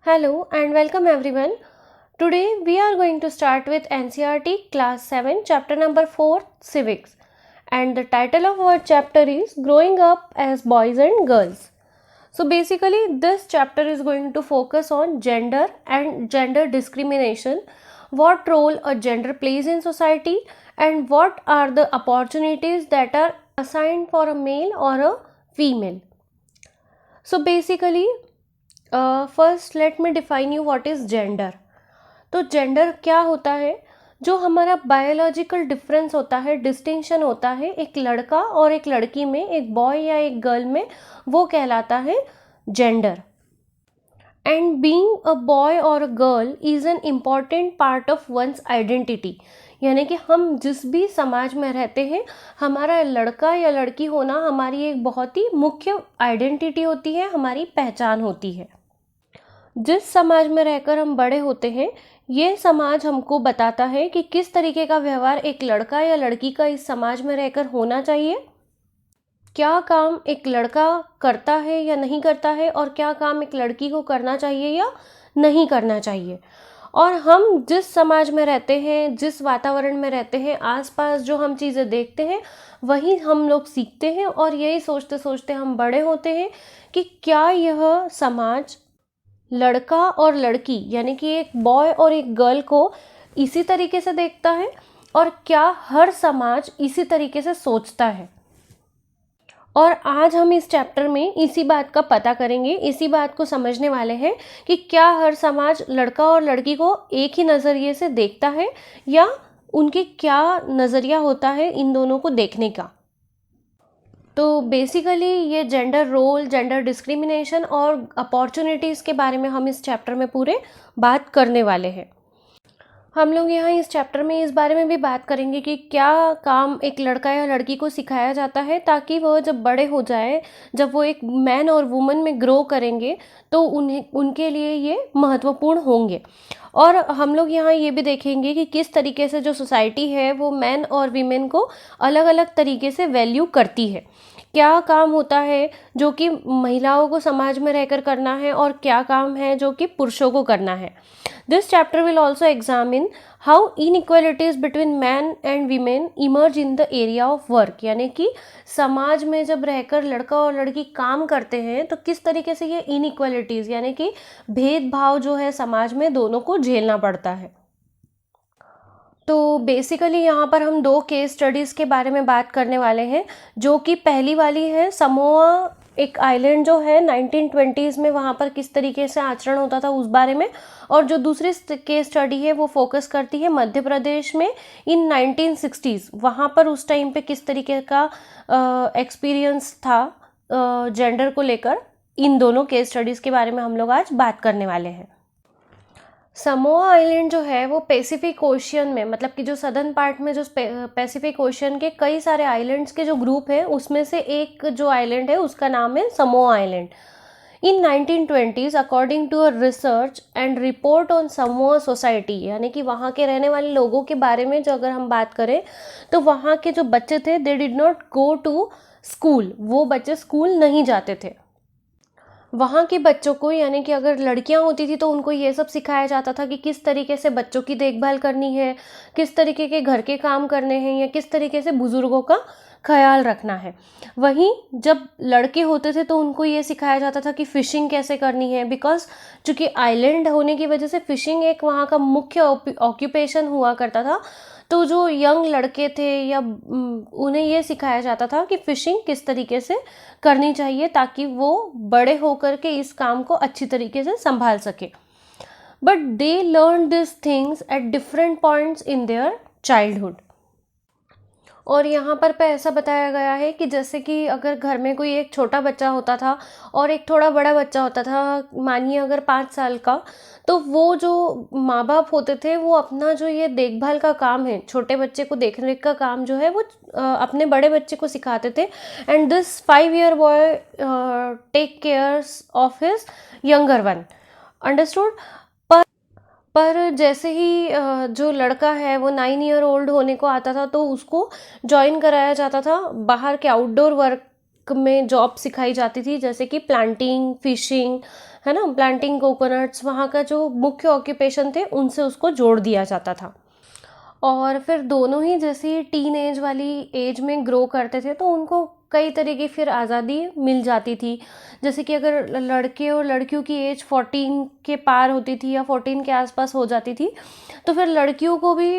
Hello and welcome everyone. Today we are going to start with NCERT class 7 chapter number 4 civics, and the title of our chapter is Growing Up as Boys and Girls. So basically this chapter is going to focus on gender and gender discrimination, what role a gender plays in society, and what are the opportunities that are assigned for a male or a female. So basically first let me define you what is gender. तो gender क्या होता है? जो हमारा biological difference होता है, distinction होता है एक लड़का और एक लड़की में, एक बॉय या एक गर्ल में, वो कहलाता है gender. And being a boy और a girl is an important part of one's identity, यानी कि हम जिस भी समाज में रहते हैं, हमारा लड़का या लड़की होना हमारी एक बहुत ही मुख्य आइडेंटिटी होती है, हमारी पहचान होती है। जिस समाज में रहकर हम बड़े होते हैं, ये समाज हमको बताता है कि किस तरीके का व्यवहार एक लड़का या लड़की का इस समाज में रहकर होना चाहिए, क्या काम एक लड़का करता है या नहीं करता है, और क्या काम एक लड़की को करना चाहिए या नहीं करना चाहिए। और हम जिस समाज में रहते हैं, जिस वातावरण में रहते हैं, आसपास जो हम चीज़ें देखते हैं वही हम लोग सीखते हैं, और यही सोचते सोचते हम बड़े होते हैं कि क्या यह समाज लड़का और लड़की यानी कि एक बॉय और एक गर्ल को इसी तरीके से देखता है, और क्या हर समाज इसी तरीके से सोचता है। और आज हम इस चैप्टर में इसी बात का पता करेंगे, इसी बात को समझने वाले हैं कि क्या हर समाज लड़का और लड़की को एक ही नज़रिए से देखता है, या उनके क्या नज़रिया होता है इन दोनों को देखने का। तो बेसिकली ये जेंडर रोल, जेंडर डिस्क्रिमिनेशन और अपॉर्चुनिटीज़ के बारे में हम इस चैप्टर में पूरे बात करने वाले हैं। हम लोग यहाँ इस चैप्टर में इस बारे में भी बात करेंगे कि क्या काम एक लड़का या लड़की को सिखाया जाता है ताकि वह जब बड़े हो जाए, जब वो एक मैन और वुमन में ग्रो करेंगे, तो उनके लिए ये महत्वपूर्ण होंगे। और हम लोग यहाँ ये भी देखेंगे कि किस तरीके से जो सोसाइटी है वो मैन और वीमेन को अलग अलग तरीके से वैल्यू करती है। क्या काम होता है जो कि महिलाओं को समाज में रहकर करना है, और क्या काम है जो कि पुरुषों को करना है। This chapter will also examine how inequalities between man and women emerge in the area of work, यानी कि समाज में जब रहकर लड़का और लड़की काम करते हैं तो किस तरीके से ये इनइक्वालिटीज यानी कि भेदभाव जो है समाज में, दोनों को झेलना पड़ता है। तो बेसिकली यहाँ पर हम दो केस स्टडीज़ के बारे में बात करने वाले हैं, जो कि पहली वाली है समोआ, एक आइलैंड जो है 1920s में, वहाँ पर किस तरीके से आचरण होता था उस बारे में। और जो दूसरी केस स्टडी है वो फोकस करती है मध्य प्रदेश में इन 1960s, वहाँ पर उस टाइम पे किस तरीके का एक्सपीरियंस था जेंडर को लेकर। इन दोनों केस स्टडीज़ के बारे में हम लोग आज बात करने वाले हैं। समोआ आइलैंड जो है वो पैसिफिक ओशियन में, मतलब कि जो सदर्न पार्ट में जो पैसिफिक ओशियन के कई सारे आइलैंड्स के जो ग्रुप है, उसमें से एक जो आइलैंड है उसका नाम है Samoa island. In 1920s according to a research and report on Samoa society, यानी कि वहाँ के रहने वाले लोगों के बारे में जो अगर हम बात करें, तो वहाँ के जो बच्चे थे they did not go to school, वो बच्चे स्कूल नहीं जाते थे। वहाँ के बच्चों को, यानी कि अगर लड़कियाँ होती थी तो उनको ये सब सिखाया जाता था कि किस तरीके से बच्चों की देखभाल करनी है, किस तरीके के घर के काम करने हैं, या किस तरीके से बुज़ुर्गों का ख्याल रखना है। वहीं जब लड़के होते थे तो उनको ये सिखाया जाता था कि फ़िशिंग कैसे करनी है, बिकॉज चूँकि आइलैंड होने की वजह से फ़िशिंग एक वहाँ का मुख्य ऑक्यूपेशन हुआ करता था। तो जो यंग लड़के थे या उन्हें ये सिखाया जाता था कि फ़िशिंग किस तरीके से करनी चाहिए ताकि वो बड़े होकर के इस काम को अच्छी तरीके से संभाल सके। But they learn this things at different points in their childhood. और यहाँ पर ऐसा बताया गया है कि जैसे कि अगर घर में कोई एक छोटा बच्चा होता था और एक थोड़ा बड़ा बच्चा होता था, मानिए अगर 5 साल का, तो वो जो माँ बाप होते थे वो अपना जो ये देखभाल का काम है, छोटे बच्चे को देखने का काम जो है वो अपने बड़े बच्चे को सिखाते थे। And this 5-year boy take care of his younger one, understood. पर जैसे ही जो लड़का है वो 9 ईयर ओल्ड होने को आता था तो उसको ज्वाइन कराया जाता था बाहर के आउटडोर वर्क में, जॉब सिखाई जाती थी, जैसे कि प्लांटिंग, फिशिंग, है ना, प्लांटिंग कोकोनट्स, वहाँ का जो मुख्य ऑक्यूपेशन थे उनसे उसको जोड़ दिया जाता था। और फिर दोनों ही जैसे टीन एज वाली एज में ग्रो करते थे तो उनको कई तरह की फिर आज़ादी मिल जाती थी। जैसे कि अगर लड़के और लड़कियों की एज 14 के पार होती थी या 14 के आसपास हो जाती थी तो फिर लड़कियों को भी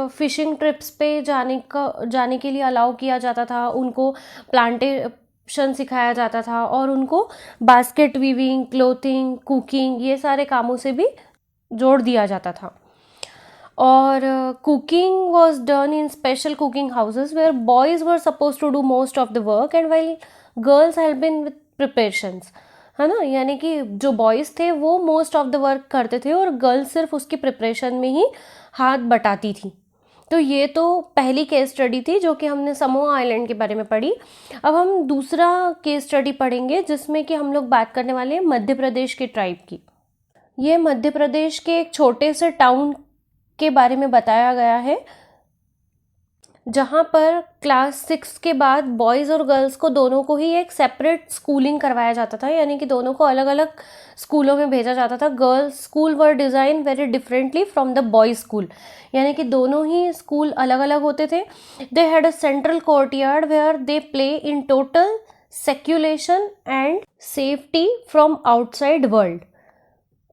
फिशिंग ट्रिप्स पे जाने के लिए अलाउ किया जाता था। उनको प्लांटेशन सिखाया जाता था और उनको बास्केट वीविंग, क्लोथिंग, कुकिंग, ये सारे कामों से भी जोड़ दिया जाता था। और cooking was done in special cooking houses where boys were supposed to do most of the work and while girls helped in with preparations, है ना, यानी कि जो बॉयज़ थे वो मोस्ट ऑफ द वर्क करते थे और गर्ल्स सिर्फ उसकी प्रिपरेशन में ही हाथ बटाती थी। तो ये तो पहली केस स्टडी थी जो कि हमने समोआ आइलैंड के बारे में पढ़ी। अब हम दूसरा केस स्टडी पढ़ेंगे जिसमें कि हम लोग बात करने वाले हैं मध्य प्रदेश के ट्राइब की। ये मध्य प्रदेश के एक छोटे से टाउन के बारे में बताया गया है जहाँ पर क्लास 6 के बाद बॉयज़ और गर्ल्स को दोनों को ही एक सेपरेट स्कूलिंग करवाया जाता था, यानी कि दोनों को अलग अलग स्कूलों में भेजा जाता था। Girls school were design very differently from the boys school, यानी कि दोनों ही स्कूल अलग अलग होते थे। They had a central courtyard where they play in total seclusion and safety from outside world,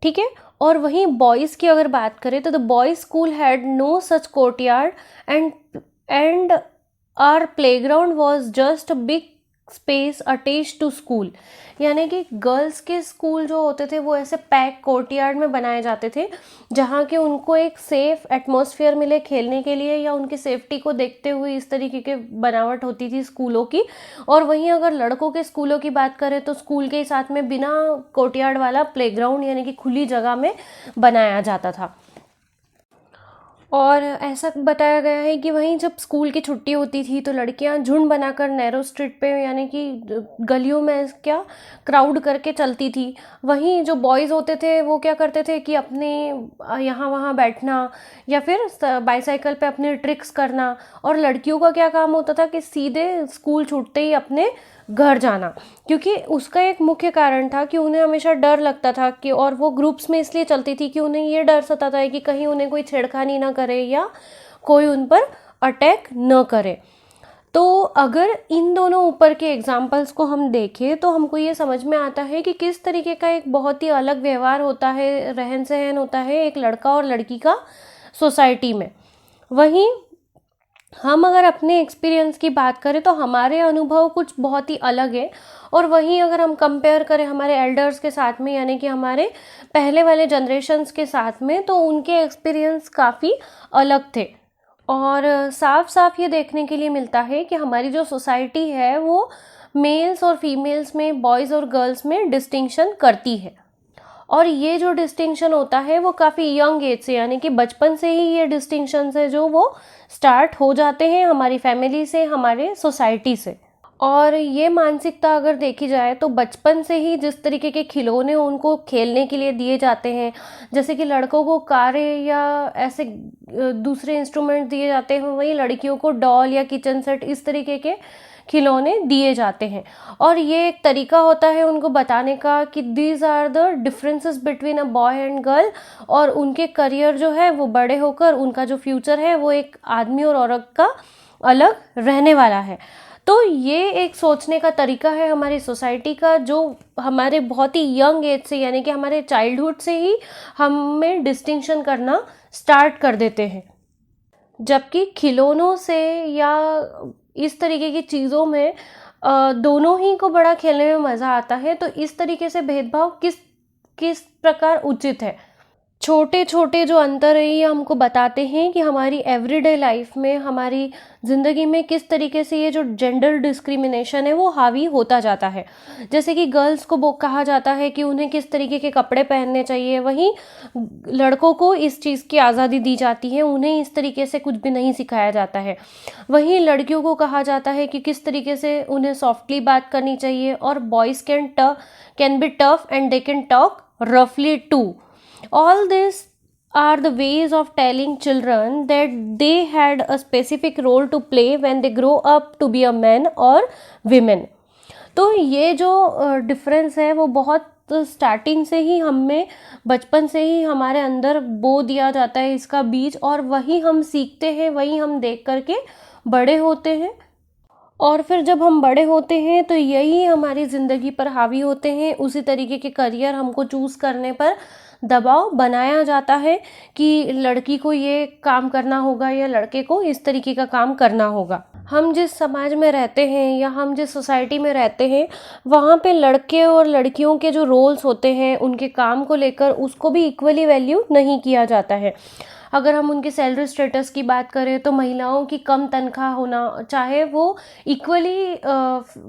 ठीक है। और वहीं बॉयज़ की अगर बात करें तो the boys school had no such courtyard and our playground was just a big space attached to school, यानी कि गर्ल्स के स्कूल जो होते थे वो ऐसे पैक कोर्टयार्ड में बनाए जाते थे जहाँ कि उनको एक सेफ एटमॉस्फेयर मिले खेलने के लिए, या उनकी सेफ्टी को देखते हुए इस तरीके की बनावट होती थी स्कूलों की। और वहीं अगर लड़कों के स्कूलों की बात करें तो स्कूल के साथ में बिना कोर्टयार्ड वाला प्लेग्राउंड यानी कि खुली जगह में बनाया जाता था। और ऐसा बताया गया है कि वहीं जब स्कूल की छुट्टी होती थी तो लड़कियां झुंड बनाकर नैरो स्ट्रीट पे यानी कि गलियों में क्या क्राउड करके चलती थी। वहीं जो बॉयज़ होते थे वो क्या करते थे कि अपने यहाँ वहाँ बैठना या फिर बाईसाइकिल पे अपने ट्रिक्स करना, और लड़कियों का क्या काम होता था कि सीधे स्कूल छूटते ही अपने घर जाना, क्योंकि उसका एक मुख्य कारण था कि उन्हें हमेशा डर लगता था कि, और वो ग्रुप्स में इसलिए चलती थी कि उन्हें ये डर सताता है कि कहीं उन्हें कोई छेड़खानी ना करे या कोई उन पर अटैक न करे। तो अगर इन दोनों ऊपर के एग्जाम्पल्स को हम देखें तो हमको ये समझ में आता है कि किस तरीके का एक बहुत ही अलग व्यवहार होता है, रहन सहन होता है एक लड़का और लड़की का सोसाइटी में। वहीं हम अगर अपने एक्सपीरियंस की बात करें तो हमारे अनुभव कुछ बहुत ही अलग है, और वहीं अगर हम कंपेयर करें हमारे एल्डर्स के साथ में यानी कि हमारे पहले वाले जनरेशन्स के साथ में तो उनके एक्सपीरियंस काफ़ी अलग थे। और साफ साफ ये देखने के लिए मिलता है कि हमारी जो सोसाइटी है वो मेल्स और फीमेल्स में, बॉयज़ और गर्ल्स में डिस्टिंक्शन करती है। और ये जो डिस्टिंक्शन होता है वो काफ़ी यंग एज से यानी कि बचपन से ही ये डिस्टिंक्शन है जो वो स्टार्ट हो जाते हैं हमारी फैमिली से, हमारे सोसाइटी से। और ये मानसिकता अगर देखी जाए तो बचपन से ही जिस तरीके के खिलौने उनको खेलने के लिए दिए जाते हैं, जैसे कि लड़कों को कारें या ऐसे दूसरे इंस्ट्रूमेंट दिए जाते हैं, वहीं लड़कियों को डॉल या किचन सेट इस तरीके के खिलौने दिए जाते हैं। और ये एक तरीका होता है उनको बताने का कि these are the differences between a boy and girl, और उनके करियर जो है वो बड़े होकर उनका जो फ्यूचर है वो एक आदमी और औरत का अलग रहने वाला है। तो ये एक सोचने का तरीका है हमारी सोसाइटी का जो हमारे बहुत ही यंग एज से यानी कि हमारे चाइल्डहुड से ही हमें डिस्टिंक्शन करना स्टार्ट कर देते हैं। जबकि खिलौनों से या इस तरीके की चीज़ों में दोनों ही को बड़ा खेलने में मज़ा आता है। तो इस तरीके से भेदभाव किस प्रकार उचित है? छोटे छोटे जो अंतर है ये हमको बताते हैं कि हमारी एवरीडे लाइफ में, हमारी ज़िंदगी में किस तरीके से ये जो जेंडर डिस्क्रिमिनेशन है वो हावी होता जाता है। जैसे कि गर्ल्स को वो कहा जाता है कि उन्हें किस तरीके के कपड़े पहनने चाहिए, वहीं लड़कों को इस चीज़ की आज़ादी दी जाती है, उन्हें इस तरीके से कुछ भी नहीं सिखाया जाता है। वहीं लड़कियों को कहा जाता है कि किस तरीके से उन्हें सॉफ्टली बात करनी चाहिए, और boys can be tough and they can talk रफली to. All these are the ways of telling children that they had a specific role to play when they grow up to be a man or women. तो ये जो difference है वो बहुत starting से ही हमें बचपन से ही हमारे अंदर बो दिया जाता है इसका बीज, और वही हम सीखते हैं, वही हम देख करके बड़े होते हैं। और फिर जब हम बड़े होते हैं तो यही हमारी ज़िंदगी पर हावी होते हैं। उसी तरीके के करियर हमको चूज़ करने पर दबाव बनाया जाता है कि लड़की को ये काम करना होगा या लड़के को इस तरीके का काम करना होगा। हम जिस समाज में रहते हैं या हम जिस सोसाइटी में रहते हैं, वहाँ पे लड़के और लड़कियों के जो रोल्स होते हैं उनके काम को लेकर उसको भी इक्वली वैल्यू नहीं किया जाता है। अगर हम उनके सैलरी स्टेटस की बात करें तो महिलाओं की कम तनख्वाह होना, चाहे वो इक्वली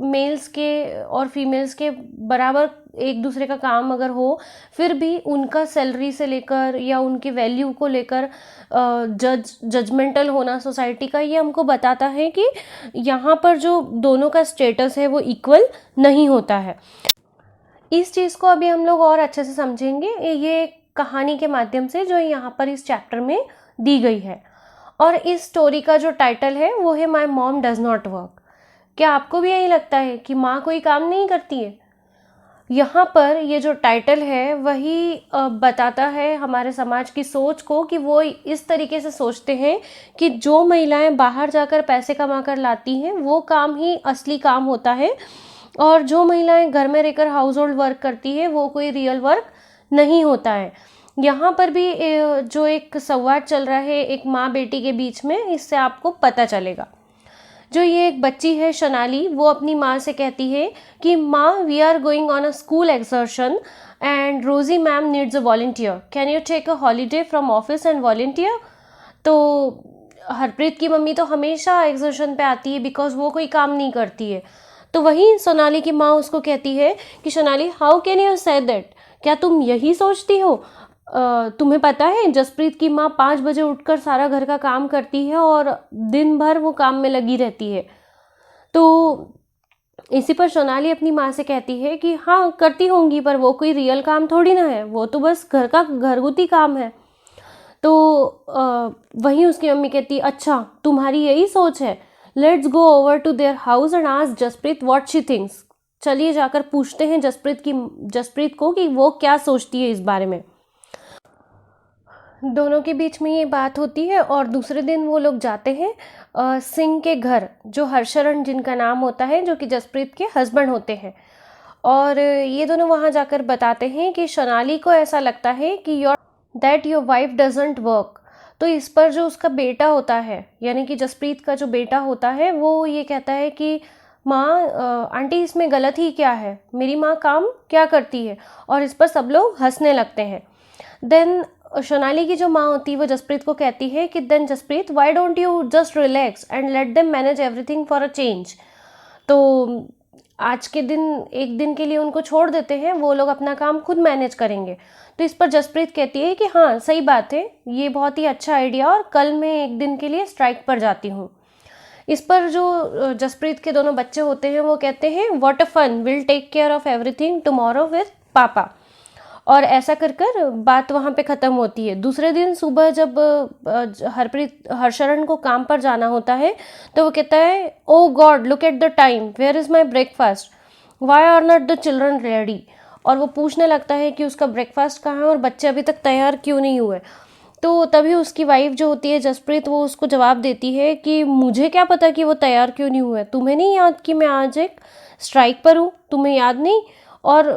मेल्स के और फीमेल्स के बराबर एक दूसरे का काम अगर हो, फिर भी उनका सैलरी से लेकर या उनकी वैल्यू को लेकर जजमेंटल होना सोसाइटी का, ये हमको बताता है कि यहाँ पर जो दोनों का स्टेटस है वो इक्वल नहीं होता है। इस चीज़ को अभी हम लोग और अच्छे से समझेंगे ये कहानी के माध्यम से जो यहाँ पर इस चैप्टर में दी गई है। और इस स्टोरी का जो टाइटल है वो है my mom does not work. क्या आपको भी यही लगता है कि माँ कोई काम नहीं करती है? यहाँ पर ये जो टाइटल है वही बताता है हमारे समाज की सोच को, कि वो इस तरीके से सोचते हैं कि जो महिलाएं बाहर जाकर पैसे कमा कर लाती हैं वो काम ही असली काम होता है, और जो महिलाएं घर में रहकर हाउस होल्ड वर्क करती है वो कोई रियल वर्क नहीं होता है। यहाँ पर भी जो एक संवाद चल रहा है एक माँ बेटी के बीच में, इससे आपको पता चलेगा। जो ये एक बच्ची है सोनाली, वो अपनी माँ से कहती है कि माँ, we are going on a school excursion and Rosie ma'am needs a volunteer, can you take a holiday from office and volunteer. तो हरप्रीत की मम्मी तो हमेशा एक्सर्शन पे आती है बिकॉज वो कोई काम नहीं करती है। तो वहीं सोनाली की माँ उसको कहती है कि Sonali, how can you say that, क्या तुम यही सोचती हो? तुम्हें पता है जसप्रीत की माँ 5 बजे उठकर सारा घर का काम करती है और दिन भर वो काम में लगी रहती है। तो इसी पर सोनाली अपनी माँ से कहती है कि हाँ करती होंगी, पर वो कोई रियल काम थोड़ी ना है, वो तो बस घर का घरगुती काम है। तो वहीं उसकी मम्मी कहती है, अच्छा तुम्हारी यही सोच है, let's go over to their house and ask Jaspreet what she thinks. चलिए जाकर पूछते हैं जसप्रीत को कि वो क्या सोचती है इस बारे में। दोनों के बीच में ये बात होती है और दूसरे दिन वो लोग जाते हैं सिंह के घर, जो हर्षरण जिनका नाम होता है, जो कि जसप्रीत के हस्बैंड होते हैं। और ये दोनों वहाँ जाकर बताते हैं कि सोनाली को ऐसा लगता है कि योर वाइफ डजंट वर्क। तो इस पर जो उसका बेटा होता है, यानी कि जसप्रीत का जो बेटा होता है, वो ये कहता है कि माँ आंटी इसमें गलत ही क्या है, मेरी माँ काम क्या करती है। और इस पर सब लोग हंसने लगते हैं। देन सोनाली की जो माँ होती है वो जसप्रीत को कहती है कि then Jaspreet, why don't you just relax and let them manage everything for a change. तो आज के दिन एक दिन के लिए उनको छोड़ देते हैं, वो लोग अपना काम खुद मैनेज करेंगे। तो इस पर जसप्रीत कहती है कि हाँ सही बात है, ये बहुत ही अच्छा आइडिया, और कल मैं एक दिन के लिए स्ट्राइक पर जाती हूँ। इस पर जो जसप्रीत के दोनों बच्चे होते हैं वो कहते हैं, what a fun, will take care of everything tomorrow with papa. और ऐसा कर कर बात वहाँ पे ख़त्म होती है। दूसरे दिन सुबह जब हर्षरण को काम पर जाना होता है तो वो कहता है, oh god look at the time, where is my breakfast, why are not the children ready. और वो पूछने लगता है कि उसका ब्रेकफास्ट कहाँ है और बच्चे अभी तक तैयार क्यों नहीं हुए। तो तभी उसकी वाइफ जो होती है जसप्रीत, वो उसको जवाब देती है कि मुझे क्या पता कि वो तैयार क्यों नहीं हुए, तुम्हें नहीं याद कि मैं आज एक स्ट्राइक पर हूँ, तुम्हें याद नहीं। और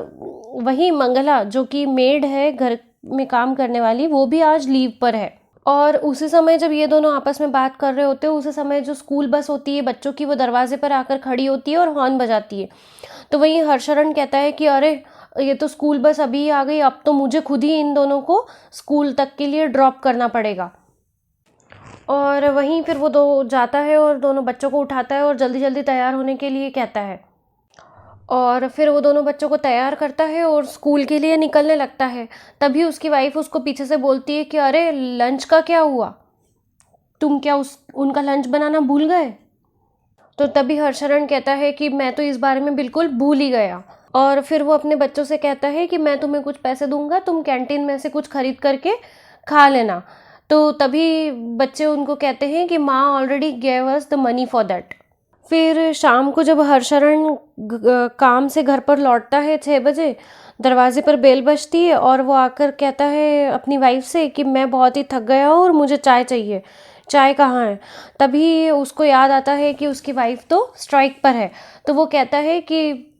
वही मंगला जो कि मेड है घर में काम करने वाली, वो भी आज लीव पर है। और उसी समय जब ये दोनों आपस में बात कर रहे होते हैं, उसी समय जो स्कूल बस होती है बच्चों की, वो दरवाजे पर आकर खड़ी होती है और हॉर्न बजाती है। तो वहीं हर्षरण कहता है कि अरे ये तो स्कूल बस अभी आ गई, अब तो मुझे खुद ही इन दोनों को स्कूल तक के लिए ड्रॉप करना पड़ेगा। और वहीं फिर वो जाता है और दोनों बच्चों को उठाता है और जल्दी जल्दी तैयार होने के लिए कहता है। और फिर वो दोनों बच्चों को तैयार करता है और स्कूल के लिए निकलने लगता है। तभी उसकी वाइफ उसको पीछे से बोलती है कि अरे लंच का क्या हुआ, तुम क्या उनका लंच बनाना भूल गए। तो तभी हर्षरण कहता है कि मैं तो इस बारे में बिल्कुल भूल ही गया। और फिर वो अपने बच्चों से कहता है कि मैं तुम्हें कुछ पैसे दूंगा, तुम कैंटीन में से कुछ खरीद करके खा लेना। तो तभी बच्चे उनको कहते हैं कि माँ already gave us the money for that. फिर शाम को जब हर्षरण काम से घर पर लौटता है 6 बजे, दरवाजे पर बेल बजती है और वो आकर कहता है अपनी वाइफ से कि मैं बहुत ही थक गया हूँ और मुझे चाय चाहिए, चाय कहाँ है। तभी उसको याद आता है कि उसकी वाइफ तो स्ट्राइक पर है। तो वो कहता है कि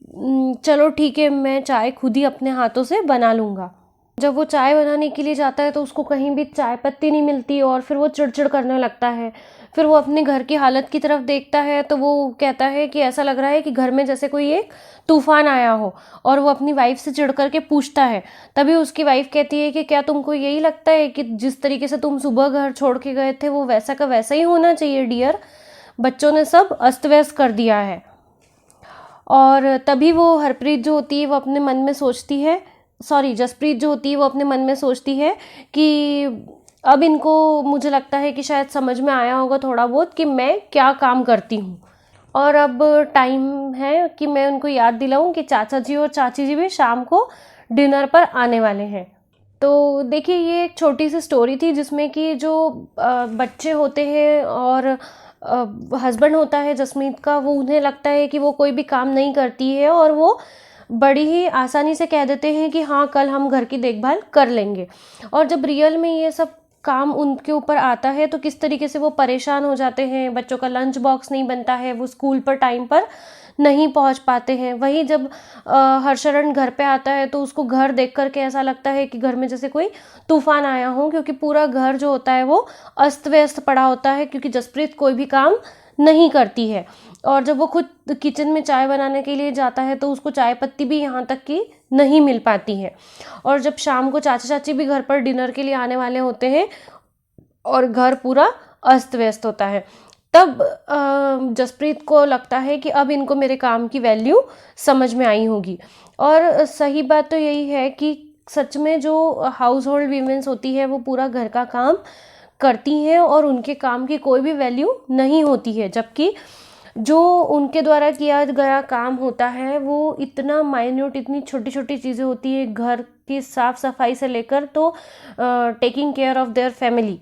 चलो ठीक है, मैं चाय खुद ही अपने हाथों से बना लूँगा। जब वो चाय बनाने के लिए जाता है तो उसको कहीं भी चाय पत्ती नहीं मिलती और फिर वो चिड़चिड़ करने लगता है। फिर वो अपने घर की हालत की तरफ देखता है तो वो कहता है कि ऐसा लग रहा है कि घर में जैसे कोई एक तूफान आया हो, और वो अपनी वाइफ से चिढ़ करके पूछता है। तभी उसकी वाइफ कहती है कि क्या तुमको यही लगता है कि जिस तरीके से तुम सुबह घर छोड़ के गए थे वो वैसा का वैसा ही होना चाहिए डियर, बच्चों ने सब अस्त व्यस्त कर दिया है। और तभी वो हरप्रीत जो होती है वो अपने मन में सोचती है, जसप्रीत जो होती है वो अपने मन में सोचती है कि अब इनको मुझे लगता है कि शायद समझ में आया होगा थोड़ा बहुत कि मैं क्या काम करती हूँ, और अब टाइम है कि मैं उनको याद दिलाऊं कि चाचा जी और चाची जी भी शाम को डिनर पर आने वाले हैं। तो देखिए, ये एक छोटी सी स्टोरी थी जिसमें कि जो बच्चे होते हैं और हस्बैंड होता है जसमीत का, वो उन्हें लगता है कि वो कोई भी काम नहीं करती है और वो बड़ी ही आसानी से कह देते हैं कि हाँ कल हम घर की देखभाल कर लेंगे। और जब रियल में ये सब काम उनके ऊपर आता है तो किस तरीके से वो परेशान हो जाते हैं, बच्चों का लंच बॉक्स नहीं बनता है, वो स्कूल पर टाइम पर नहीं पहुंच पाते हैं। वहीं जब हर्षरण घर पे आता है तो उसको घर देख करके ऐसा लगता है कि घर में जैसे कोई तूफान आया हो, क्योंकि पूरा घर जो होता है वो अस्त व्यस्त पड़ा होता है, क्योंकि जसप्रीत कोई भी काम नहीं करती है। और जब वो खुद किचन में चाय बनाने के लिए जाता है तो उसको चाय पत्ती भी यहाँ तक कि नहीं मिल पाती है। और जब शाम को चाचा चाची भी घर पर डिनर के लिए आने वाले होते हैं और घर पूरा अस्त व्यस्त होता है, तब जसप्रीत को लगता है कि अब इनको मेरे काम की वैल्यू समझ में आई होगी। और सही बात तो यही है कि सच में जो हाउस होल्ड वीमेंस होती है वो पूरा घर का काम करती हैं और उनके काम की कोई भी वैल्यू नहीं होती है, जबकि जो उनके द्वारा किया गया काम होता है वो इतना माइन्यूट, इतनी छोटी छोटी चीज़ें होती है, घर की साफ सफाई से लेकर तो taking care of their family,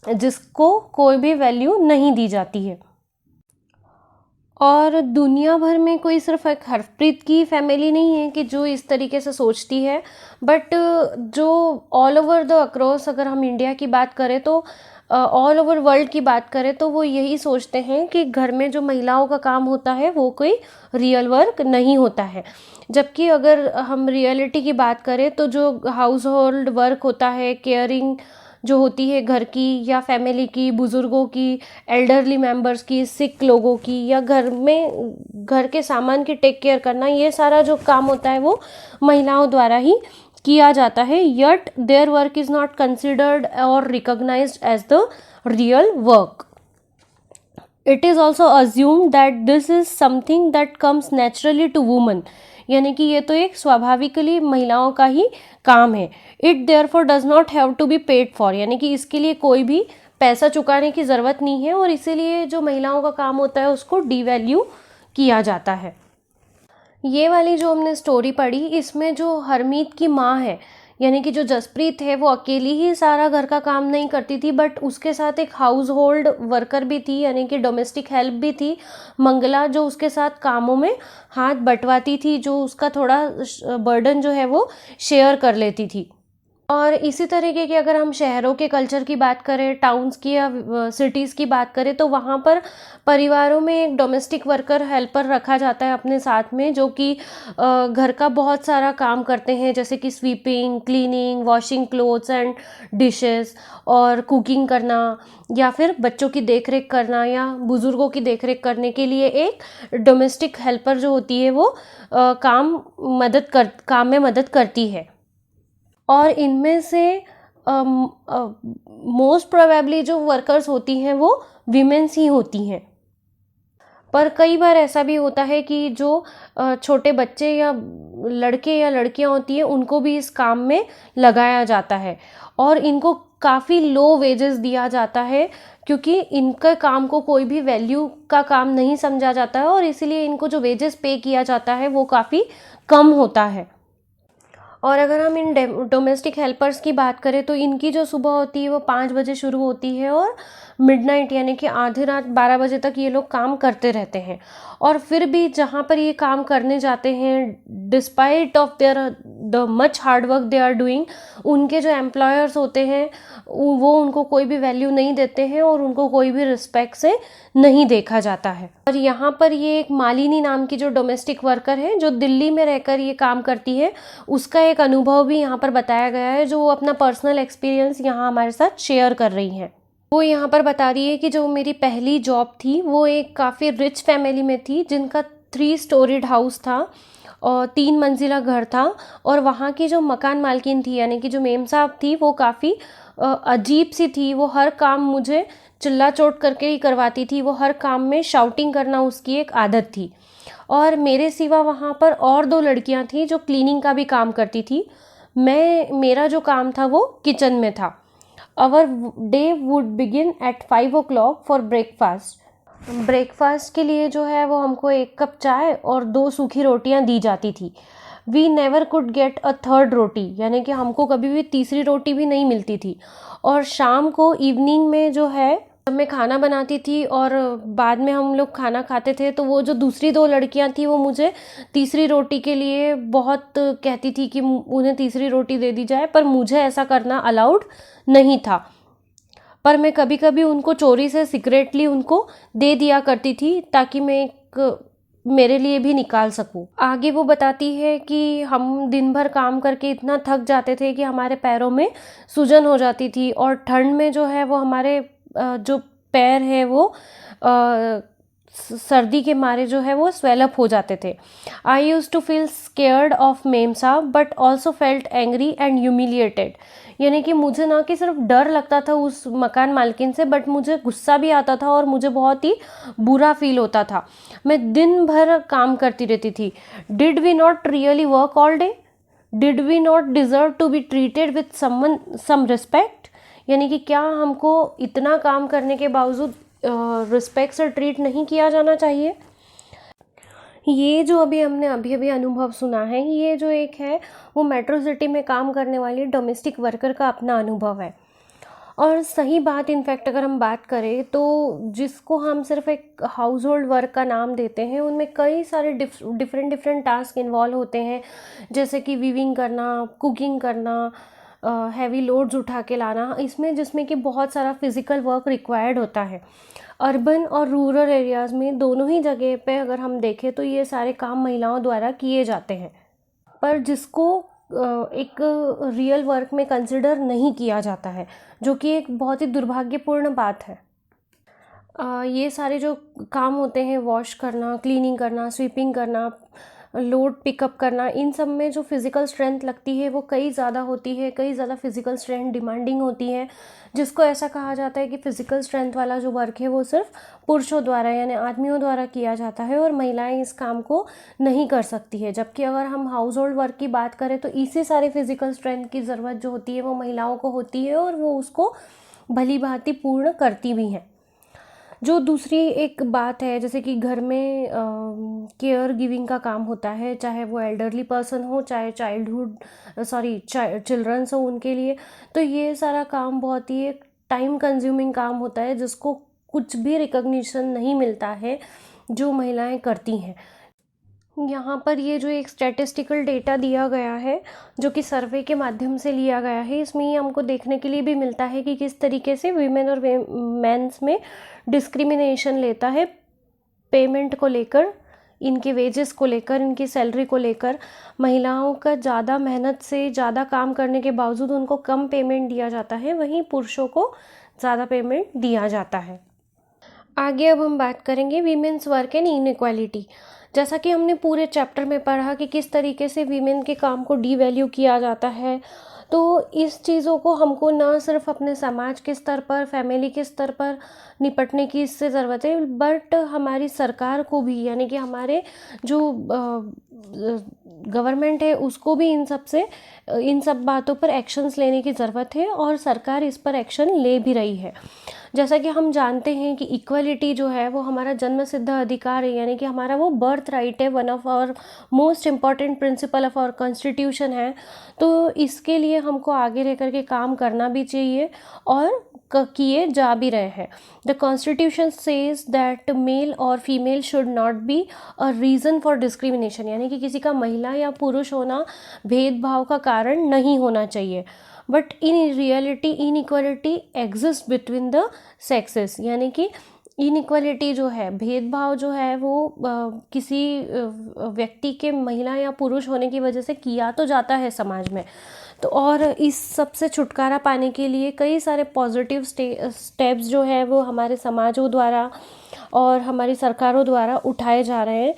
जिसको कोई भी वैल्यू नहीं दी जाती है। और दुनिया भर में कोई सिर्फ एक हरप्रीत की फैमिली नहीं है कि जो इस तरीके से सोचती है, बट जो ऑल ओवर द अक्रॉस, अगर हम इंडिया की बात करें तो ऑल ओवर वर्ल्ड की बात करें तो वो यही सोचते हैं कि घर में जो महिलाओं का काम होता है वो कोई रियल वर्क नहीं होता है। जबकि अगर हम रियलिटी की बात करें तो जो हाउस होल्ड वर्क होता है, केयरिंग जो होती है घर की या फैमिली की, बुज़ुर्गों की, एल्डरली मेंबर्स की, सिक लोगों की, या घर में घर के सामान की टेक केयर करना, ये सारा जो काम होता है वो महिलाओं द्वारा ही किया जाता है। Yet their work is not considered और recognised as the real work. It is also assumed that this is something that comes naturally to woman, यानी कि ये तो एक स्वाभाविकली महिलाओं का ही काम है। It therefore does not have to be paid for, यानी कि इसके लिए कोई भी पैसा चुकाने की ज़रूरत नहीं है, और इसीलिए जो महिलाओं का काम होता है उसको डीवैल्यू किया जाता है। ये वाली जो हमने स्टोरी पढ़ी, इसमें जो हरमीत की माँ है, यानी कि जो जसप्रीत है, वो अकेली ही सारा घर का काम नहीं करती थी, बट उसके साथ एक हाउस होल्ड वर्कर भी थी, यानी कि डोमेस्टिक हेल्प भी थी, मंगला, जो उसके साथ कामों में हाथ बंटवाती थी, जो उसका थोड़ा बर्डन जो है वो शेयर कर लेती थी। और इसी तरीके के अगर हम शहरों के कल्चर की बात करें, टाउन्स की या सिटीज़ की बात करें, तो वहाँ पर परिवारों में एक डोमेस्टिक वर्कर हेल्पर रखा जाता है अपने साथ में, जो कि घर का बहुत सारा काम करते हैं, जैसे कि sweeping, cleaning, washing clothes and dishes, और कुकिंग करना, या फिर बच्चों की देखरेख करना, या बुज़ुर्गों की देखरेख करने के लिए एक डोमेस्टिक हेल्पर जो होती है वो काम में मदद करती है। और इनमें से मोस्ट प्रोबेबली जो वर्कर्स होती हैं वो वीमेंस ही होती हैं। पर कई बार ऐसा भी होता है कि जो छोटे बच्चे या लड़के या लड़कियां होती हैं उनको भी इस काम में लगाया जाता है, और इनको काफ़ी लो वेजेस दिया जाता है, क्योंकि इनका काम को कोई भी वैल्यू का काम नहीं समझा जाता है, और इसीलिए इनको जो वेजेस पे किया जाता है वो काफ़ी कम होता है। और अगर हम इन डोमेस्टिक हेल्पर्स की बात करें तो इनकी जो सुबह होती है वो 5 बजे शुरू होती है और मिडनाइट यानी कि आधी रात 12 बजे तक ये लोग काम करते रहते हैं। और फिर भी जहाँ पर ये काम करने जाते हैं, despite of their the much hard work they are doing, उनके जो एम्प्लॉयर्स होते हैं वो उनको कोई भी वैल्यू नहीं देते हैं और उनको कोई भी रिस्पेक्ट से नहीं देखा जाता है। और यहाँ पर ये एक मालिनी नाम की जो डोमेस्टिक वर्कर है जो दिल्ली में रहकर ये काम करती है, उसका एक अनुभव भी यहाँ पर बताया गया है, जो वो अपना पर्सनल एक्सपीरियंस यहाँ हमारे साथ शेयर कर रही हैं। वो यहाँ पर बता रही है कि जो मेरी पहली जॉब थी वो एक काफ़ी रिच फैमिली में थी जिनका 3 स्टोरीड हाउस था और 3 मंजिला घर था। और वहाँ की जो मकान मालकिन थी यानी कि जो मेम साहब थी वो काफ़ी अजीब सी थी। वो हर काम मुझे चिल्ला चोट करके ही करवाती थी। वो हर काम में शाउटिंग करना उसकी एक आदत थी। और मेरे सिवा वहाँ पर और 2 लड़कियाँ थीं जो क्लीनिंग का भी काम करती थी। मेरा जो काम था वो किचन में था। Our day would begin at 5 o'clock for breakfast. Breakfast के लिए जो है वो हमको 1 कप चाय और 2 सूखी रोटियां दी जाती थी। We never could get a third roti, यानी कि हमको कभी भी तीसरी रोटी भी नहीं मिलती थी। और शाम को इवनिंग में जो है जब मैं खाना बनाती थी और बाद में हम लोग खाना खाते थे तो वो जो दूसरी 2 लड़कियां थी वो मुझे तीसरी रोटी के लिए बहुत कहती थी कि उन्हें तीसरी रोटी दे दी जाए, पर मुझे ऐसा करना अलाउड नहीं था। पर मैं कभी कभी उनको चोरी से सीक्रेटली उनको दे दिया करती थी ताकि मैं एक मेरे लिए भी निकाल सकूं। आगे वो बताती है कि हम दिन भर काम करके इतना थक जाते थे कि हमारे पैरों में सूजन हो जाती थी और ठंड में जो है वो हमारे जो पैर है वो सर्दी के मारे जो है वो स्वेलअप हो जाते थे। I used to feel scared of मेमसा but also felt angry and humiliated, यानी कि मुझे ना कि सिर्फ डर लगता था उस मकान मालकिन से, बट मुझे गुस्सा भी आता था और मुझे बहुत ही बुरा फील होता था। मैं दिन भर काम करती रहती थी। Did we not really work all day? Did we not deserve to be treated with someone some respect? यानी कि क्या हमको इतना काम करने के बावजूद रिस्पेक्ट से ट्रीट नहीं किया जाना चाहिए? ये जो हमने अभी अनुभव सुना है, ये जो एक है वो मेट्रो सिटी में काम करने वाली डोमेस्टिक वर्कर का अपना अनुभव है। और सही बात, इनफैक्ट अगर हम बात करें तो जिसको हम सिर्फ एक हाउस होल्ड वर्क का नाम देते हैं उनमें कई सारे डिफरेंट टास्क इन्वॉल्व होते हैं, जैसे कि वीविंग करना, कुकिंग करना, हैवी लोड्स उठा के लाना, जिसमें कि बहुत सारा फिजिकल वर्क रिक्वायर्ड होता है। अर्बन और रूरल एरियाज़ में दोनों ही जगह पे अगर हम देखें तो ये सारे काम महिलाओं द्वारा किए जाते हैं, पर जिसको एक रियल वर्क में कंसिडर नहीं किया जाता है, जो कि एक बहुत ही दुर्भाग्यपूर्ण बात है। ये सारे जो काम होते हैं, वॉश करना, क्लीनिंग करना, स्वीपिंग करना, लोड पिकअप करना, इन सब में जो फिज़िकल स्ट्रेंथ लगती है वो कई ज़्यादा होती है, कई ज़्यादा फिज़िकल स्ट्रेंथ डिमांडिंग होती है, जिसको ऐसा कहा जाता है कि फ़िज़िकल स्ट्रेंथ वाला जो वर्क है वो सिर्फ पुरुषों द्वारा यानी आदमियों द्वारा किया जाता है और महिलाएं इस काम को नहीं कर सकती है। जबकि अगर हम हाउस होल्ड वर्क की बात करें तो इसी सारे फिज़िकल स्ट्रेंथ की ज़रूरत जो होती है वो महिलाओं को होती है और वो उसको भली भांति पूर्ण करती भी हैं। जो दूसरी एक बात है, जैसे कि घर में केयर गिविंग का काम होता है, चाहे वो एल्डरली पर्सन हो, चाहे चिल्ड्रंस हो उनके लिए, तो ये सारा काम बहुत ही एक टाइम कंज्यूमिंग काम होता है जिसको कुछ भी रिकॉग्निशन नहीं मिलता है जो महिलाएं करती हैं। यहाँ पर ये जो एक स्टैटिस्टिकल डेटा दिया गया है जो कि सर्वे के माध्यम से लिया गया है, इसमें ये हमको देखने के लिए भी मिलता है कि किस तरीके से वीमेन और मेंस में डिस्क्रिमिनेशन लेता है पेमेंट को लेकर, इनके वेजेस को लेकर, इनकी सैलरी को लेकर। महिलाओं का ज़्यादा मेहनत से ज़्यादा काम करने के बावजूद उनको कम पेमेंट दिया जाता है, वहीं पुरुषों को ज़्यादा पेमेंट दिया जाता है। आगे अब हम बात करेंगे वीमेन्स वर्क एंड इनइक्वालिटी। जैसा कि हमने पूरे चैप्टर में पढ़ा कि किस तरीके से वीमेन के काम को डीवैल्यू किया जाता है, तो इस चीज़ों को हमको ना सिर्फ अपने समाज के स्तर पर, फैमिली के स्तर पर निपटने की इससे ज़रूरत है, बट हमारी सरकार को भी, यानी कि हमारे जो गवर्नमेंट है उसको भी इन सब बातों पर एक्शंस लेने की ज़रूरत है और सरकार इस पर एक्शन ले भी रही है। जैसा कि हम जानते हैं कि इक्वलिटी जो है वो हमारा जन्म सिद्ध अधिकार है, यानी कि हमारा वो बर्थ राइट है, one of our most important principle of our constitution है। तो इसके लिए हमको आगे रह कर के काम करना भी चाहिए और किए जा भी रहे हैं। The constitution says that male और female should not be a reason for discrimination, यानी कि किसी का महिला या पुरुष होना भेदभाव का कारण नहीं होना चाहिए। But in reality inequality exist between the sexes, यानी कि इनइक्वालिटी जो है, भेदभाव जो है वो किसी व्यक्ति के महिला या पुरुष होने की वजह से किया तो जाता है समाज में। तो और इस सब से छुटकारा पाने के लिए कई सारे पॉजिटिव स्टेप्स जो है वो हमारे समाजों द्वारा और हमारी सरकारों द्वारा उठाए जा रहे हैं।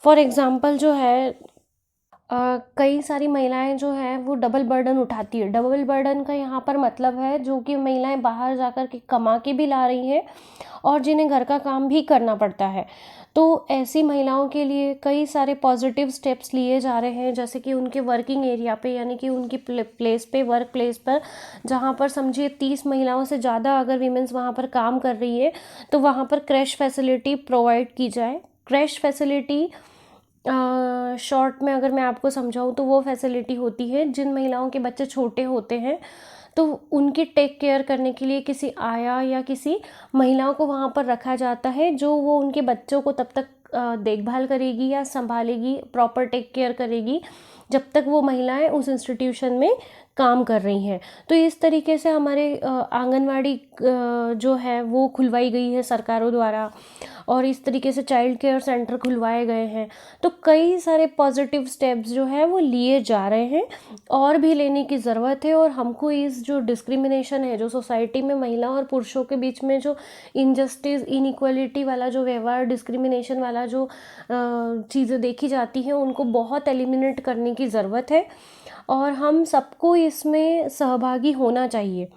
फॉर एग्ज़ाम्पल जो है कई सारी महिलाएं जो है वो डबल बर्डन उठाती है। डबल बर्डन का यहाँ पर मतलब है जो कि महिलाएं बाहर जाकर के कमा के भी ला रही हैं और जिन्हें घर का काम भी करना पड़ता है। तो ऐसी महिलाओं के लिए कई सारे पॉजिटिव स्टेप्स लिए जा रहे हैं, जैसे कि उनके वर्किंग एरिया पे, यानी कि उनकी प्लेस पे, वर्क प्लेस पर, जहाँ पर समझिए 30 महिलाओं से ज़्यादा अगर वीमेंस वहाँ पर काम कर रही है तो वहाँ पर क्रैश फैसिलिटी प्रोवाइड की जाए। क्रैश फैसिलिटी शॉर्ट में अगर मैं आपको समझाऊँ तो वो फैसिलिटी होती है जिन महिलाओं के बच्चे छोटे होते हैं तो उनकी टेक केयर करने के लिए किसी आया या किसी महिलाओं को वहाँ पर रखा जाता है, जो वो उनके बच्चों को तब तक देखभाल करेगी या संभालेगी, प्रॉपर टेक केयर करेगी जब तक वो महिलाएं उस इंस्टीट्यूशन में काम कर रही हैं। तो इस तरीके से हमारे आंगनवाड़ी जो है वो खुलवाई गई है सरकारों द्वारा, और इस तरीके से चाइल्ड केयर सेंटर खुलवाए गए हैं। तो कई सारे पॉजिटिव स्टेप्स जो है वो लिए जा रहे हैं और भी लेने की ज़रूरत है। और हमको इस जो डिस्क्रिमिनेशन है, जो सोसाइटी में महिला और पुरुषों के बीच में जो इनजस्टिस, इनइक्वालिटी वाला जो व्यवहार, डिस्क्रिमिनेशन वाला जो चीज़ें देखी जाती हैं, उनको बहुत एलिमिनेट करने की ज़रूरत है और हम सबको इसमें सहभागी होना चाहिए।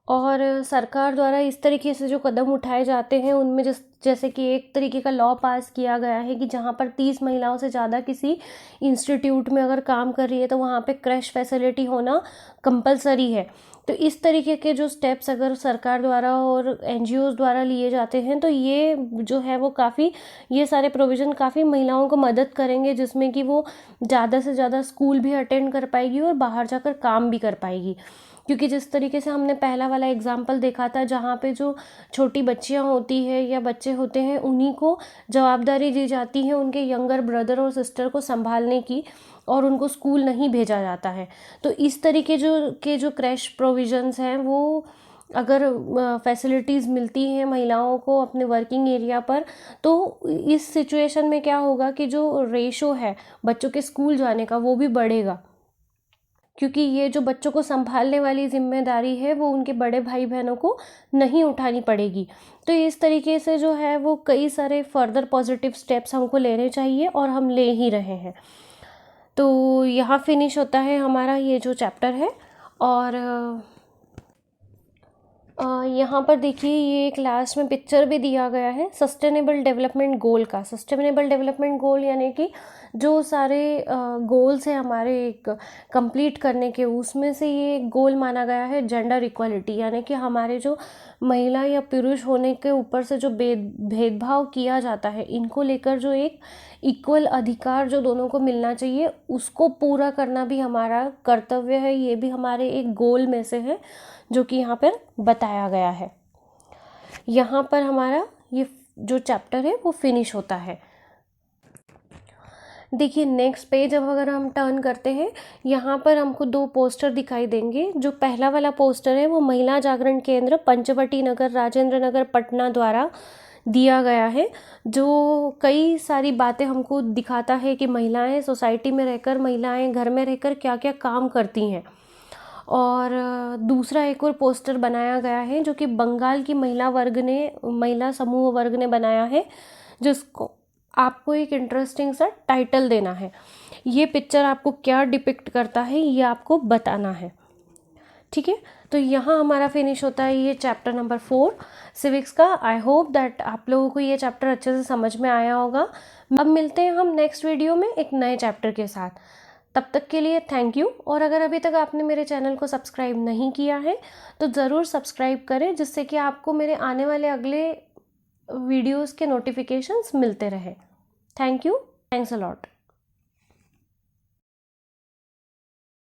और सरकार द्वारा इस तरीके से जो कदम उठाए जाते हैं उनमें जैसे कि एक तरीके का लॉ पास किया गया है कि जहाँ पर 30 महिलाओं से ज़्यादा किसी इंस्टीट्यूट में अगर काम कर रही है तो वहाँ पे क्रैश फैसिलिटी होना कंपलसरी है। तो इस तरीके के जो स्टेप्स अगर सरकार द्वारा और NGOs द्वारा लिए जाते हैं तो ये जो है वो काफ़ी, ये सारे प्रोविज़न काफ़ी महिलाओं को मदद करेंगे, जिसमें कि वो ज़्यादा से ज़्यादा स्कूल भी अटेंड कर पाएगी और बाहर जाकर काम भी कर पाएगी। क्योंकि जिस तरीके से हमने पहला वाला एग्जाम्पल देखा था, जहाँ पे जो छोटी बच्चियाँ होती है या बच्चे होते हैं उन्हीं को जवाबदारी दी जाती है उनके यंगर ब्रदर और सिस्टर को संभालने की, और उनको स्कूल नहीं भेजा जाता है। तो इस तरीके जो क्रैश प्रोविजंस हैं वो अगर फैसिलिटीज़ मिलती हैं महिलाओं को अपने वर्किंग एरिया पर, तो इस सिचुएशन में क्या होगा कि जो रेशो है बच्चों के स्कूल जाने का वो भी बढ़ेगा, क्योंकि ये जो बच्चों को संभालने वाली जिम्मेदारी है वो उनके बड़े भाई बहनों को नहीं उठानी पड़ेगी। तो इस तरीके से जो है वो कई सारे फर्दर पॉजिटिव स्टेप्स हमको लेने चाहिए और हम ले ही रहे हैं। तो यहाँ फिनिश होता है हमारा ये जो चैप्टर है। और यहाँ पर देखिए ये एक लास्ट में पिक्चर भी दिया गया है सस्टेनेबल डेवलपमेंट गोल का। सस्टेनेबल डेवलपमेंट गोल यानी कि जो सारे गोल्स हैं हमारे एक कंप्लीट करने के, उसमें से ये एक गोल माना गया है जेंडर इक्वालिटी, यानी कि हमारे जो महिला या पुरुष होने के ऊपर से जो भेदभाव किया जाता है, इनको लेकर जो एक इक्वल अधिकार जो दोनों को मिलना चाहिए, उसको पूरा करना भी हमारा कर्तव्य है। ये भी हमारे एक गोल में से है जो कि यहाँ पर बताया गया है। यहाँ पर हमारा ये जो चैप्टर है वो फिनिश होता है। देखिए नेक्स्ट पेज अब अगर हम टर्न करते हैं, यहाँ पर हमको 2 पोस्टर दिखाई देंगे। जो पहला वाला पोस्टर है वो महिला जागरण केंद्र पंचवटी नगर राजेंद्र नगर पटना द्वारा दिया गया है, जो कई सारी बातें हमको दिखाता है कि महिलाएं सोसाइटी में रहकर, महिलाएं घर में रहकर क्या क्या काम करती हैं। और दूसरा एक और पोस्टर बनाया गया है जो कि बंगाल की महिला समूह वर्ग ने बनाया है, जिसको आपको एक इंटरेस्टिंग सा टाइटल देना है। ये पिक्चर आपको क्या डिपिक्ट करता है ये आपको बताना है, ठीक है। तो यहाँ हमारा फिनिश होता है ये चैप्टर नंबर 4 सिविक्स का। आई होप दैट आप लोगों को ये चैप्टर अच्छे से समझ में आया होगा। अब मिलते हैं हम नेक्स्ट वीडियो में एक नए चैप्टर के साथ। तब तक के लिए थैंक यू। और अगर अभी तक आपने मेरे चैनल को सब्सक्राइब नहीं किया है तो ज़रूर सब्सक्राइब करें, जिससे कि आपको मेरे आने वाले अगले वीडियोस के नोटिफिकेशंस मिलते रहे। Thank you, thanks a lot.